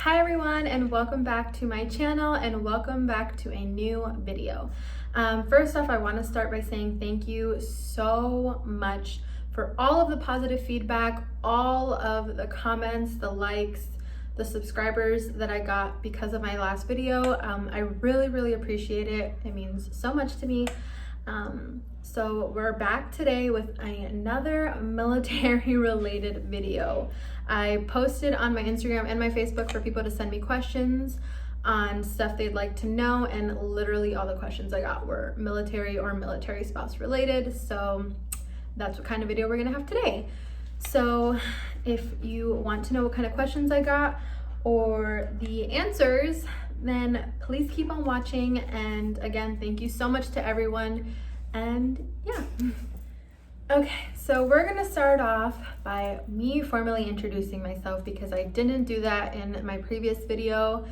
Hi everyone, and welcome back to my channel and welcome back to a new video. First off, I want to start by saying thank you so much for all of the positive feedback, all of the comments, the likes, the subscribers that I got because of my last video. I really appreciate it. It means so much to me. So we're back today with another military related video. I posted on my Instagram and my Facebook for people to send me questions on stuff they'd like to know, and literally all the questions I got were military or military spouse related. So that's what kind of video we're gonna have today. So if you want to know what kind of questions I got or the answers, then please keep on watching. And again, thank you so much to everyone. And yeah. Okay, so we're gonna start off by me formally introducing myself because I didn't do that in my previous video.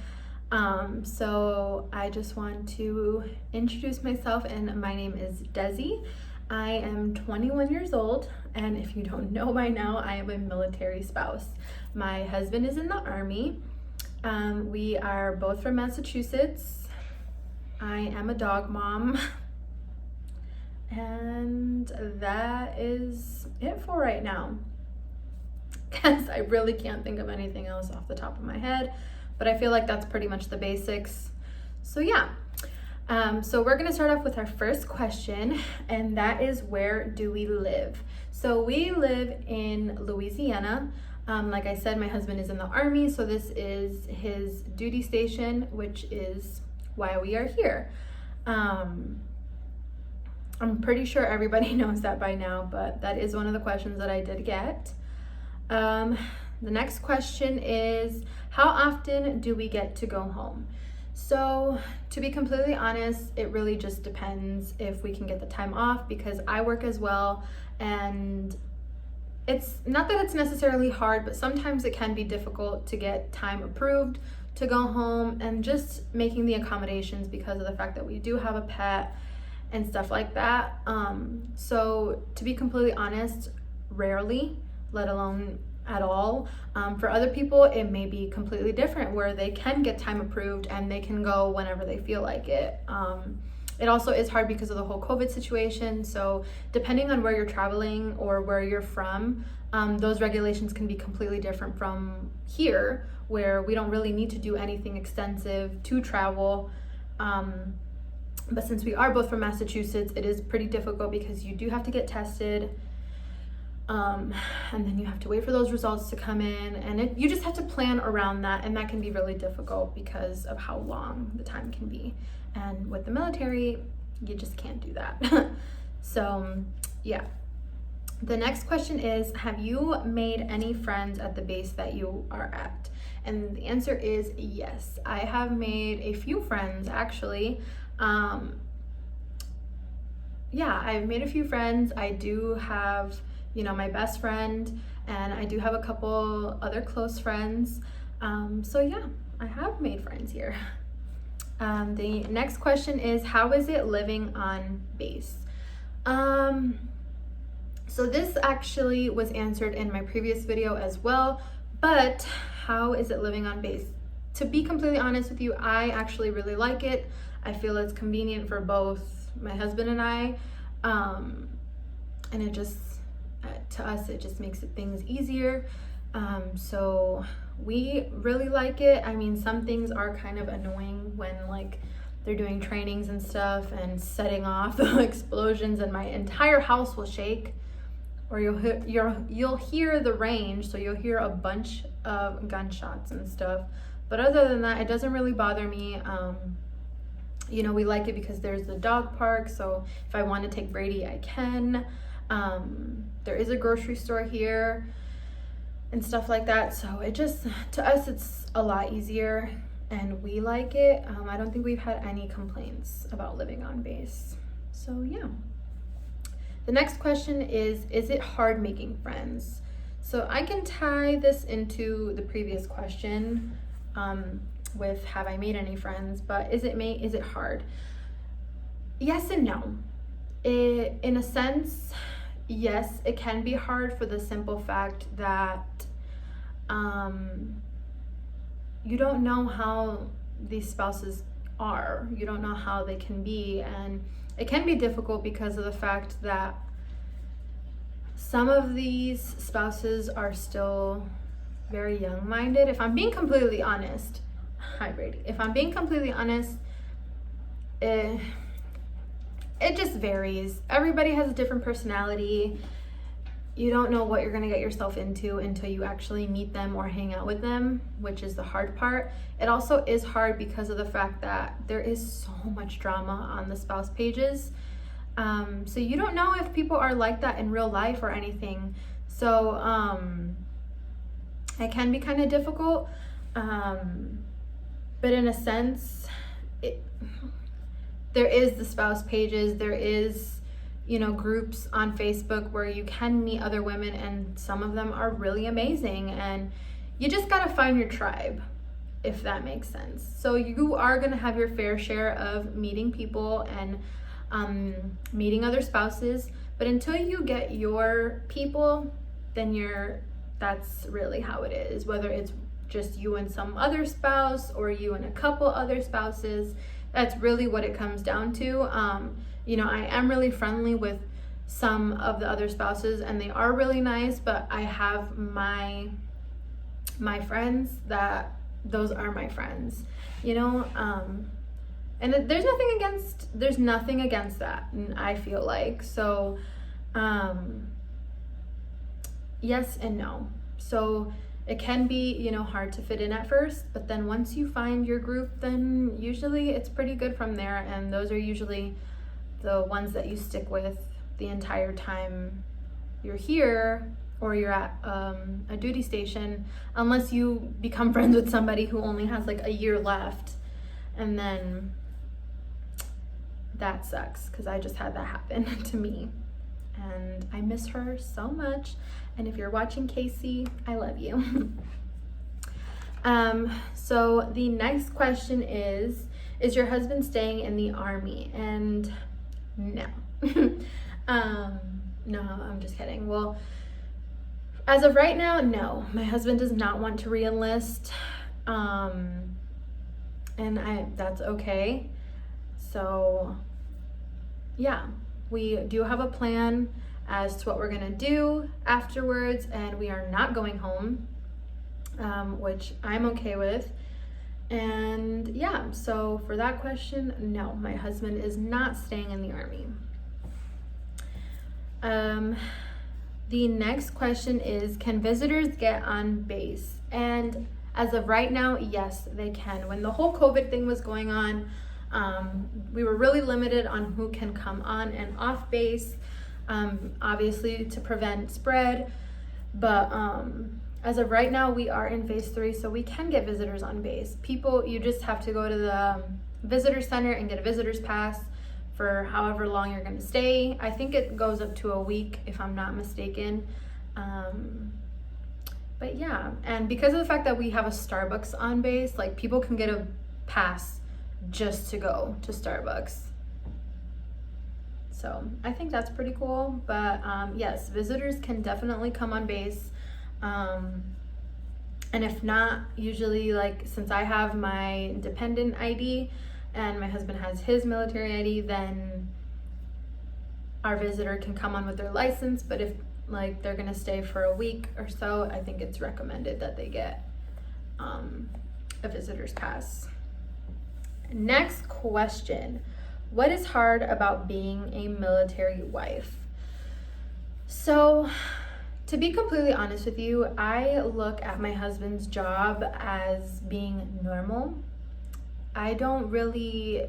So I just want to introduce myself, and my name is Desi. I am 21 years old, and if you don't know by now, I am a military spouse. My husband is in the Army. We are both from Massachusetts. I am a dog mom. And that is it for right now, because I really can't think of anything else off the top of my head, but I feel like that's pretty much the basics. So yeah, so we're gonna start off with our first question, and that is, where do we live? So we live in Louisiana. Like I said, my husband is in the Army, so this is his duty station, which is why we are here. I'm pretty sure everybody knows that by now, but that is one of the questions that I did get. The next question is, how often do we get to go home? So to be completely honest, it really just depends if we can get the time off, because I work as well, and it's not that it's necessarily hard, but sometimes it can be difficult to get time approved to go home, and just making the accommodations because of the fact that we do have a pet and stuff like that. So to be completely honest, rarely, let alone at all. For other people, it may be completely different, where they can get time approved and they can go whenever they feel like it. It also is hard because of the whole COVID situation. So depending on where you're traveling or where you're from, those regulations can be completely different from here, where we don't really need to do anything extensive to travel. But since we are both from Massachusetts, it is pretty difficult because you do have to get tested, and then you have to wait for those results to come in, and you just have to plan around that, and that can be really difficult because of how long the time can be. And with the military, you just can't do that. So yeah. The next question is, have you made any friends at the base that you are at? And the answer is yes. I have made a few friends, actually. Yeah, I've made a few friends. I do have, my best friend, and I do have a couple other close friends. So yeah, I have made friends here. The next question is, how is it living on base? So this actually was answered in my previous video as well, but how is it living on base? To be completely honest with you, I actually really like it. I feel it's convenient for both my husband and I, and it just, to us, it just makes things easier. So we really like it. I mean, some things are kind of annoying when they're doing trainings and stuff and setting off the explosions, and my entire house will shake, or you'll hear the range, so you'll hear a bunch of gunshots and stuff. But other than that, it doesn't really bother me. We like it because there's the dog park, so if I want to take Brady, I can. There is a grocery store here and stuff like that, so it just, to us, it's a lot easier, and we like it. I don't think we've had any complaints about living on base. So yeah. The next question is it hard making friends? So I can tie this into the previous question, with have I made any friends, but is it hard? Yes and no. In a sense, yes, it can be hard, for the simple fact that you don't know how these spouses are. You don't know how they can be, and it can be difficult because of the fact that some of these spouses are still very young-minded. If I'm being completely honest, hi Brady. If I'm being completely honest, it just varies. Everybody has a different personality. You don't know what you're gonna get yourself into until you actually meet them or hang out with them, which is the hard part. It also is hard because of the fact that there is so much drama on the spouse pages. So you don't know if people are like that in real life or anything. So it can be kind of difficult. But in a sense, there is the spouse pages, there is, you know, groups on Facebook where you can meet other women, and some of them are really amazing, and you just gotta find your tribe, if that makes sense. So you are gonna have your fair share of meeting people and meeting other spouses, but until you get your people, then that's really how it is. Whether it's just you and some other spouse or you and a couple other spouses, that's really what it comes down to. You know, I am really friendly with some of the other spouses, and they are really nice, but I have my friends that those are my friends, you know. And there's nothing against that, I feel like. So yes and no. So it can be, you know, hard to fit in at first, but then once you find your group, then usually it's pretty good from there, and those are usually the ones that you stick with the entire time you're here or you're at a duty station, unless you become friends with somebody who only has like a year left, and then that sucks, because I just had that happen to me, and I miss her so much. And if you're watching, Casey, I love you. So the next question is your husband staying in the Army? And no. No, I'm just kidding. Well, as of right now, no. My husband does not want to re-enlist, and that's okay. So yeah, we do have a plan as to what we're gonna do afterwards, and we are not going home, which I'm okay with. And yeah, so for that question, no, my husband is not staying in the Army. The next question is, can visitors get on base? And as of right now, yes, they can. When the whole COVID thing was going on, we were really limited on who can come on and off base, obviously to prevent spread. But as of right now, we are in phase 3, so we can get visitors on base. People, you just have to go to the visitor center and get a visitor's pass for however long you're going to stay. I think it goes up to a week, if I'm not mistaken. But yeah, and because of the fact that we have a Starbucks on base, like, people can get a pass just to go to Starbucks. So I think that's pretty cool. But yes, visitors can definitely come on base. And if not, usually, like, since I have my dependent ID and my husband has his military ID, then our visitor can come on with their license. But if, like, they're gonna stay for a week or so, I think it's recommended that they get a visitor's pass. Next question. What is hard about being a military wife? So, to be completely honest with you, I look at my husband's job as being normal. I don't really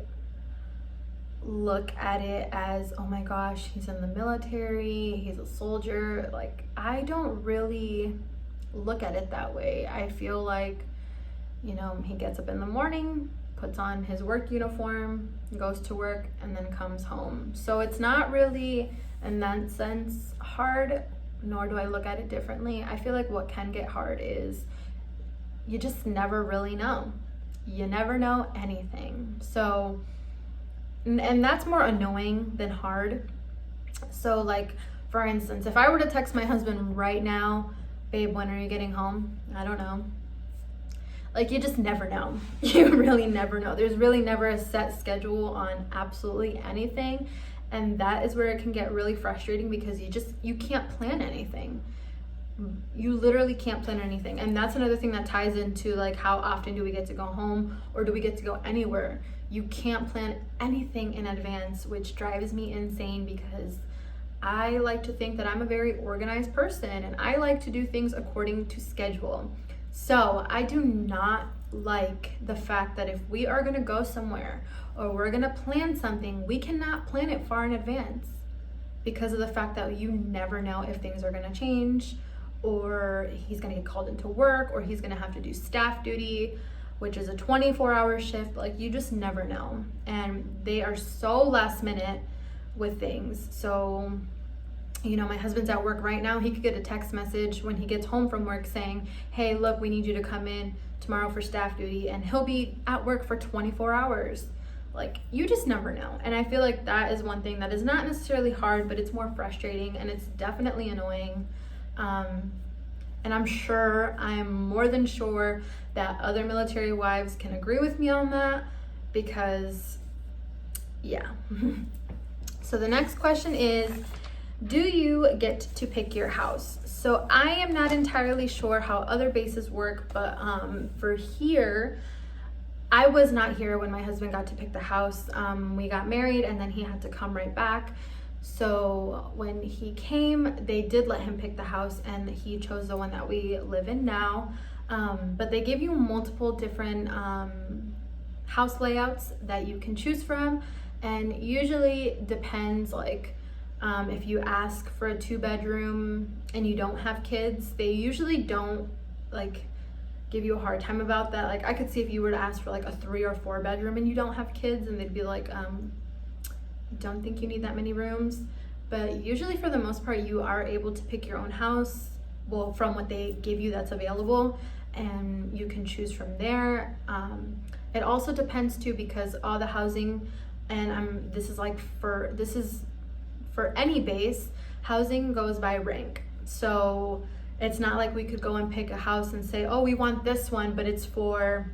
look at it as, oh my gosh, he's in the military, he's a soldier. Like, I don't really look at it that way. I feel like, you know, he gets up in the morning, puts on his work uniform, goes to work, and then comes home. So it's not really, in that sense, hard, nor do I look at it differently. I feel like what can get hard is you just never really know. You never know anything. So, and that's more annoying than hard. So, like, for instance, if I were to text my husband right now, babe, when are you getting home? I don't know. Like, you just never know. You really never know. There's really never a set schedule on absolutely anything. And that is where it can get really frustrating, because you can't plan anything. You literally can't plan anything. And that's another thing that ties into like, how often do we get to go home, or do we get to go anywhere? You can't plan anything in advance, which drives me insane, because I like to think that I'm a very organized person and I like to do things according to schedule. So I do not like the fact that if we are going to go somewhere or we're going to plan something, we cannot plan it far in advance, because of the fact that you never know if things are going to change, or he's going to get called into work, or he's going to have to do staff duty, which is a 24-hour shift. Like, you just never know. And they are so last minute with things. So, you know, my husband's at work right now. He could get a text message when he gets home from work saying, hey, look, we need you to come in tomorrow for staff duty. And he'll be at work for 24 hours. Like, you just never know. And I feel like that is one thing that is not necessarily hard, but it's more frustrating, and it's definitely annoying. And I'm more than sure that other military wives can agree with me on that, because yeah. So the next question is, do you get to pick your house? So I am not entirely sure how other bases work, but for here, I was not here when my husband got to pick the house. We got married and then he had to come right back. So when he came, they did let him pick the house, and he chose the one that we live in now. But they give you multiple different house layouts that you can choose from, and usually depends, like if you ask for a 2-bedroom and you don't have kids, they usually don't like give you a hard time about that. Like, I could see if you were to ask for like a 3 or 4 bedroom and you don't have kids, and they'd be like, don't think you need that many rooms. But usually, for the most part, you are able to pick your own house, well, from what they give you that's available, and you can choose from there. It also depends too, because all the housing, and this is for any base, housing goes by rank. So it's not like we could go and pick a house and say, oh, we want this one, but it's for,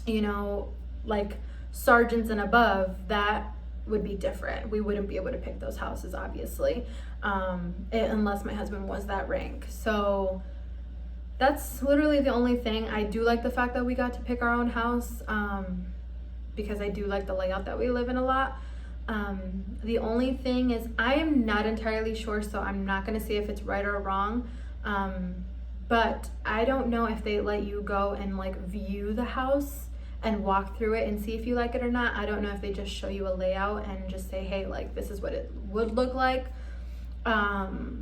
you know, like sergeants and above. That would be different. We wouldn't be able to pick those houses, obviously, unless my husband was that rank. So that's literally the only thing. I do like the fact that we got to pick our own house, because I do like the layout that we live in a lot. The only thing is, I am not entirely sure, so I'm not going to say if it's right or wrong, but I don't know if they let you go and like view the house and walk through it and see if you like it or not. I don't know if they just show you a layout and just say, hey, like, this is what it would look like. But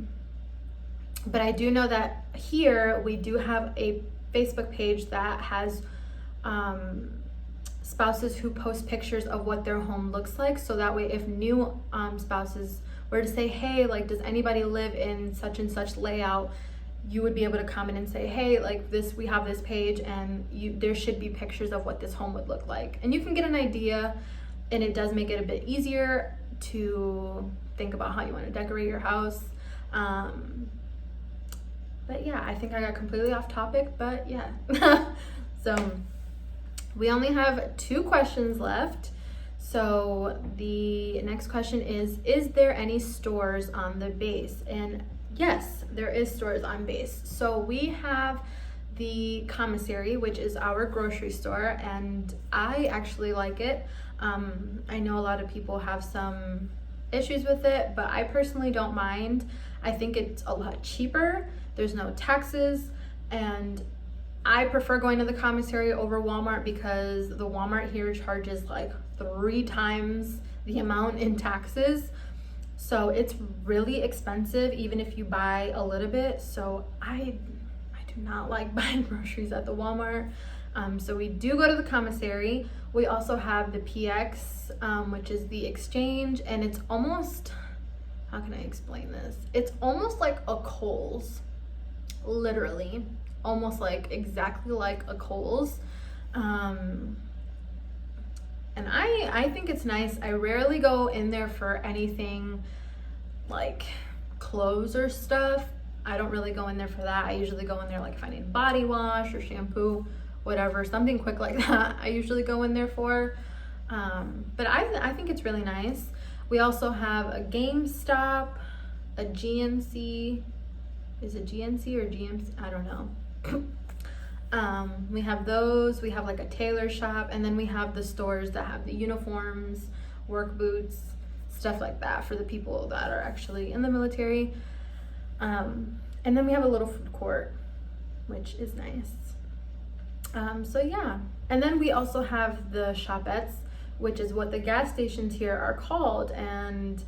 I do know that here we do have a Facebook page that has spouses who post pictures of what their home looks like. So that way, if new spouses were to say, hey, like, does anybody live in such and such layout, you would be able to comment and say, hey, like this, we have this page, and there should be pictures of what this home would look like. And you can get an idea, and it does make it a bit easier to think about how you want to decorate your house. But yeah, I think I got completely off topic, but yeah. So we only have 2 questions left. So the next question is there any stores on the base? And yes, there is stores on base. So we have the commissary, which is our grocery store, and I actually like it. I know a lot of people have some issues with it, but I personally don't mind. I think it's a lot cheaper. There's no taxes, and I prefer going to the commissary over Walmart, because the Walmart here charges like 3 times the amount in taxes. So it's really expensive, even if you buy a little bit. So I do not like buying groceries at the Walmart. So we do go to the commissary. We also have the PX, which is the exchange, and it's almost, how can I explain this? It's almost like a Kohl's, literally, almost like exactly like a Kohl's. And I think it's nice. I rarely go in there for anything like clothes or stuff. I don't really go in there for that. I usually go in there like if I need body wash or shampoo whatever, something quick like that I usually go in there for. But I think it's really nice. We also have a GameStop, a GNC. Is it GNC or GMC? I don't know. We have those. We have like a tailor shop, and then we have the stores that have the uniforms, work boots, stuff like that for the people that are actually in the military. And then we have a little food court, which is nice. So yeah, and then we also have the shopettes, which is what the gas stations here are called, and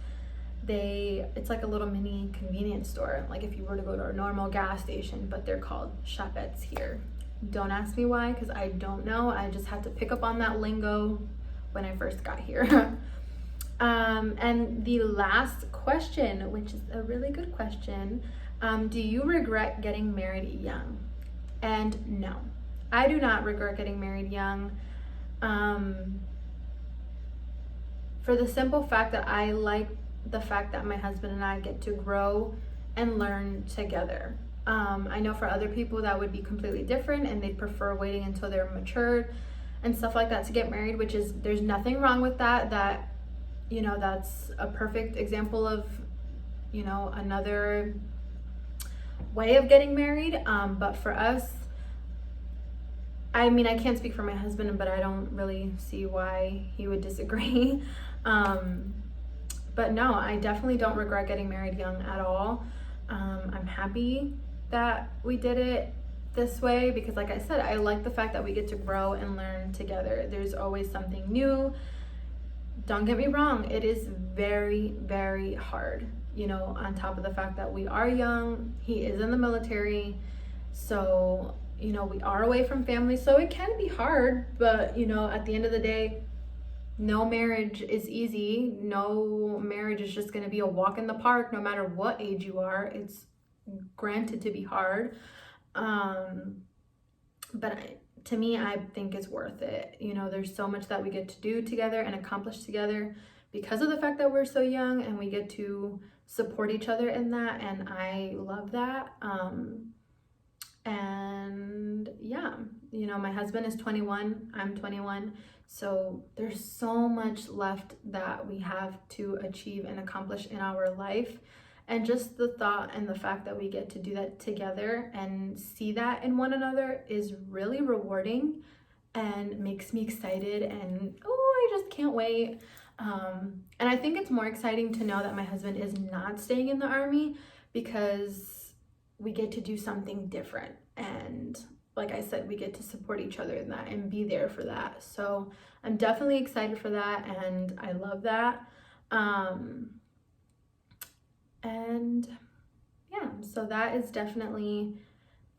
it's like a little mini convenience store, like if you were to go to a normal gas station, but they're called shopettes here. Don't ask me why, because I don't know. I just had to pick up on that lingo when I first got here. And the last question, which is a really good question, do you regret getting married young? And no, I do not regret getting married young. For the simple fact that I like the fact that my husband and I get to grow and learn together. I know for other people that would be completely different, and they prefer waiting until they're matured and stuff like that to get married, which is, there's nothing wrong with that. That's a perfect example of, another way of getting married. But for us, I mean, I can't speak for my husband, but I don't really see why he would disagree. But no, I definitely don't regret getting married young at all. I'm happy that we did it this way because, like I said, I like the fact that we get to grow and learn together. There's always something new. Don't get me wrong, it is very, very hard, on top of the fact that we are young. He is in the military, so we are away from family, so it can be hard, but at the end of the day, no marriage is easy. No marriage is just going to be a walk in the park, no matter what age you are. It's granted to be hard. But to me, I think it's worth it. There's so much that we get to do together and accomplish together because of the fact that we're so young, and we get to support each other in that. And I love that. And yeah, my husband is 21, I'm 21. So there's so much left that we have to achieve and accomplish in our life. And just the thought and the fact that we get to do that together and see that in one another is really rewarding and makes me excited. And I just can't wait. And I think it's more exciting to know that my husband is not staying in the Army, because we get to do something different. And like I said, we get to support each other in that and be there for that. So I'm definitely excited for that, and I love that. And yeah, so that is definitely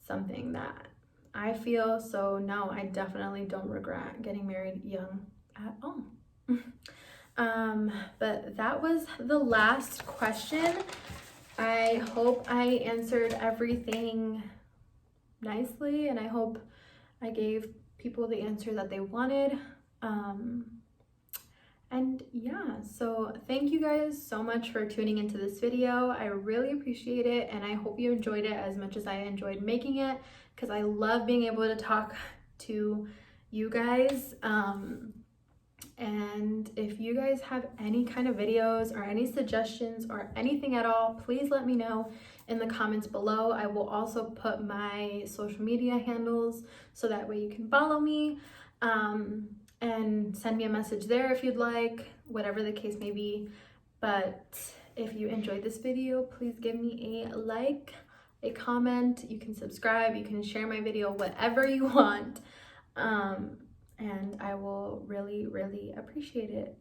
something that I feel. So no, I definitely don't regret getting married young at all. But that was the last question. I hope I answered everything nicely, and I hope I gave people the answer that they wanted. And yeah, so thank you guys so much for tuning into this video. I really appreciate it, and I hope you enjoyed it as much as I enjoyed making it, because I love being able to talk to you guys. And if you guys have any kind of videos or any suggestions or anything at all, please let me know in the comments below. I will also put my social media handles so that way you can follow me, and send me a message there if you'd like, whatever the case may be. But if you enjoyed this video, please give me a like, a comment, you can subscribe, you can share my video, whatever you want. And I will really, really appreciate it.